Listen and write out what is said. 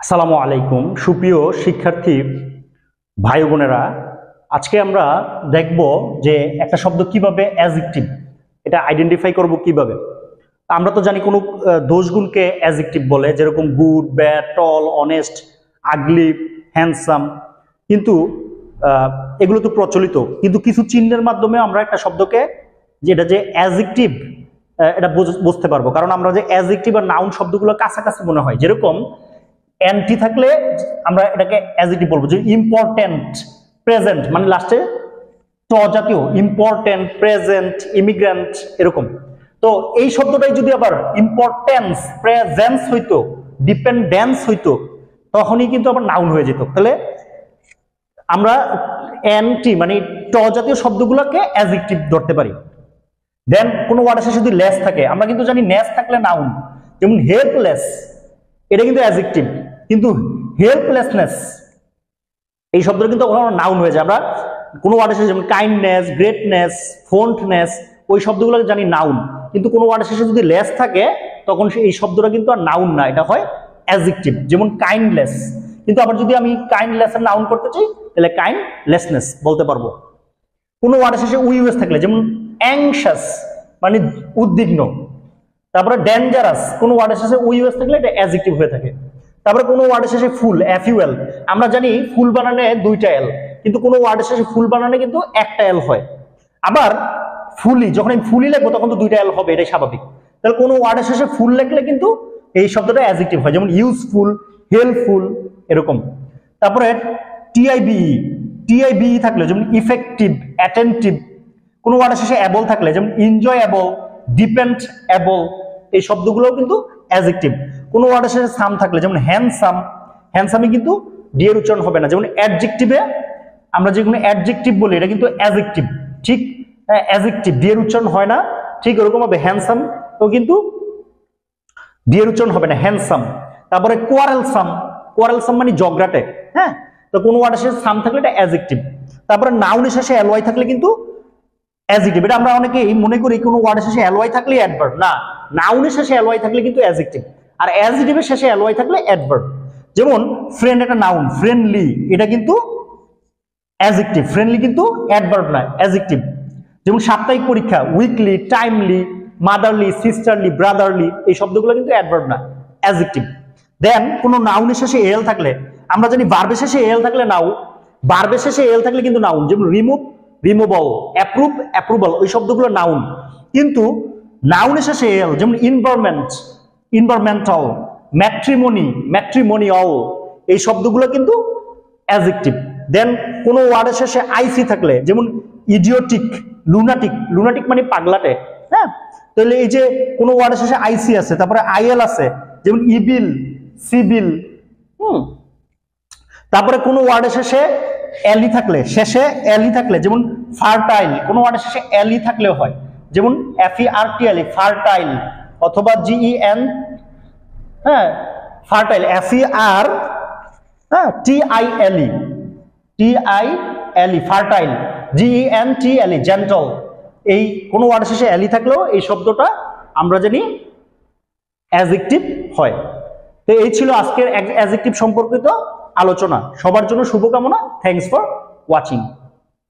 আসসালামু আলাইকুম সুপ্রিয় শিক্ষার্থী ভাই বোনেরা, আজকে আমরা দেখব যে একটা শব্দ কিভাবে অ্যাডজেক্টিভ এটা আইডেন্টিফাই করব কিভাবে। আমরা তো জানি কোনো দোষগুণকে অ্যাডজেক্টিভ বলে, যেরকম গুড, ব্যাড, টল, অনেস্ট, আগলি, হ্যান্ডসাম, কিন্তু এগুলো তো প্রচলিত। কিন্তু কিছু চিহ্নের মাধ্যমে আমরা একটা শব্দকে যেটা যে অ্যাডজেক্টিভ এটা বুঝতে পারবো, কারণ আমরা যে অ্যাডজেক্টিভ আর নাউন শব্দগুলো কাছাকাছি মনে হয়। যেরকম এনটি থাকলে আমরা এটাকে অ্যাডজেক্টিভ বলবো, যে ইম্পর্টেন্ট, প্রেজেন্ট মানে লাস্টে ট জাতীয়, ইম্পর্টেন্ট, প্রেজেন্ট, ইমিগ্রেন্ট এরকম। তো এই শব্দটাই যদি আবার ইম্পর্টেন্স, প্রেজেন্স হইতো, ডিপেন্ডেন্স হইতো, তখনই কিন্তু আবার নাউন হয়ে যেত। তাহলে আমরা এনটি মানে ট জাতীয় শব্দগুলোকে অ্যাডজেক্টিভ ধরতে পারি। দেন কোনো ওয়ার্ডের শেষে যদি লেস থাকে, আমরা কিন্তু জানি নেস থাকলে নাউন, যেমন হেল্পলেস, এটা কিন্তু অ্যাডজেক্টিভ, কিন্তু হেল্পলেসনেস এই শব্দটা কিন্তু নাউন হয়ে যায়। আমরা কোনো ওয়ার্ডের শেষে যেমন কাইন্ডনেস, গ্রেটনেস, ফন্টনেস, ওই শব্দগুলো জানি নাউন, কিন্তু কোনো ওয়ার্ডের শেষে যদি লেস থাকে তখন এই শব্দটা কিন্তু আর নাউন না, এটা হয় অ্যাডজেক্টিভ। যেমন কাইন্ডলেস, কিন্তু আবার যদি আমি কাইন্ডলেস এর নাউন করতে চাই তাহলে কাইন্ডলেসনেস বলতে পারবো। কোনো ওয়ার্ডের শেষে উইএস থাকলে, যেমন অ্যাংশাস মানে উদ্বিগ্ন, তারপরে ডেঞ্জারাস, কোনো ওয়ার্ডের শেষে উইএস থাকলে এটা অ্যাডজেক্টিভ হয়ে থাকে। তারপরে কোনো ওয়ার্ডের শেষে ফুল, এফইউএল, আমরা জানি ফুল বানানে দুইটা এল, কিন্তু কোনো ওয়ার্ডের শেষে ফুল বানানে কিন্তু একটা এল হয়। আবার ফুলি, যখন আমি ফুলি লিখবো তখন তো দুইটা এল হবে, এটাই স্বাভাবিক। তাহলে কোনো ওয়ার্ডের শেষে ফুল লিখলে কিন্তু এই শব্দটা অ্যাডজেক্টিভ হয়, যেমন ইউজফুল, হেল্পফুল এরকম। তারপরে টিআইবিই থাকলে, যেমন ইফেক্টিভ, অ্যাটেন্টিভ। কোনো ওয়ার্ডের শেষে অ্যাবল থাকলে, যেমন এনজয়েবল, ডিপেন্ডেবল, এই শব্দগুলোও কিন্তু অ্যাডজেক্টিভ। কোনো ওয়ার্ডের শেষে সাম থাকলে, যেমন হ্যান্ডসাম, হ্যান্ডসামই কিন্তু ডি এর উচ্চারণ হবে না। যেমন অ্যাডজেক্টিভে আমরা যে কোনো অ্যাডজেক্টিভ বলি এটা কিন্তু অ্যাডজেক্টিভ, ঠিক অ্যাডজেক্টিভ ডি এর উচ্চারণ হয় না, ঠিক এরকম হবে হ্যান্ডসাম ও কিন্তু ডি এর উচ্চারণ হবে না, হ্যান্ডসাম। তারপরে কোয়ারেলসাম, কোয়ারেলসাম মানে জগড়াটে, হ্যাঁ। তো কোনো ওয়ার্ডের শেষে সাম থাকলে এটা অ্যাডজেক্টিভ। তারপরে নাউনের শেষে এলওয়াই থাকলে কিন্তু অ্যাডজেক্টিভ। এটা আমরা অনেকেই মনে করি কোনো ওয়ার্ডের শেষে এলওয়াই থাকলে অ্যাডভার্ব, না, নাউনের শেষে এলওয়াই থাকলে কিন্তু অ্যাডজেক্টিভ, আর অ্যাডজেক্টিভের শেষে এলওয়াই থাকলে অ্যাডভার্ব। যেমন ফ্রেন্ড একটা নাউন, ফ্রেন্ডলি এটা কিন্তু অ্যাডজেক্টিভ, ফ্রেন্ডলি কিন্তু অ্যাডভার্ব না, অ্যাডজেক্টিভ। যেমন সাপ্তাহিক পরীক্ষা, উইকলি, টাইমলি, মাদারলি, সিস্টারলি, ব্রাদারলি, এই শব্দগুলো কিন্তু অ্যাডভার্ব না, অ্যাডজেক্টিভ। দেন কোনো নাউনের শেষে এল থাকলে, আমরা জানি ভার্বের শেষে এল থাকলে নাউন, ভার্বের শেষে এল থাকলে কিন্তু নাউন। যেমন রিমুভ, রিমুভাল, অ্যাপ্রুভ, অ্যাপ্রুভাল, ওই শব্দগুলো নাউন। কিন্তু নাউনের শেষে এল, যেমন ইনভারমেন্ট, ইনভারমেন্টাল, ম্যাট্রিমনি, ম্যাট্রিমোনিয়াল, এই শব্দগুলো কিন্তু অ্যাডজেক্টিভ। দেন কোনো ওয়ার্ডের শেষে আইসি থাকলে, যেমন ইডিওটিক, লুনাটিক, লুনাটিক মানে পাগলাটে, হ্যাঁ। তাহলে এই যে কোনো ওয়ার্ডের শেষে আইসি আছে, তারপরে আইএল আছে, যেমন ইবিল, সিবিল, তারপরে কোনো ওয়ার্ডের শেষে এলি থাকলে, শেষে এলি থাকলে, যেমন ফার্টাইল, কোনো ওয়ার্ডের শেষে এলি থাকলেও হয়, যেমন FERTIL, ফার্টাইল, অথবা GEN, হ্যাঁ, ফার্টাইল, FER, হ্যাঁ, TILE, ফার্টাইল, GENTLE, জেন্টল। এই কোনো ওয়ার্ডের শেষে এলি থাকলেও এই শব্দটা আমরা জানি অ্যাডজেক্টিভ হয়। তো এই ছিল আজকের অ্যাডজেক্টিভ সম্পর্কিত আলোচনা। সবার জন্য শুভকামনা। Thanks for watching.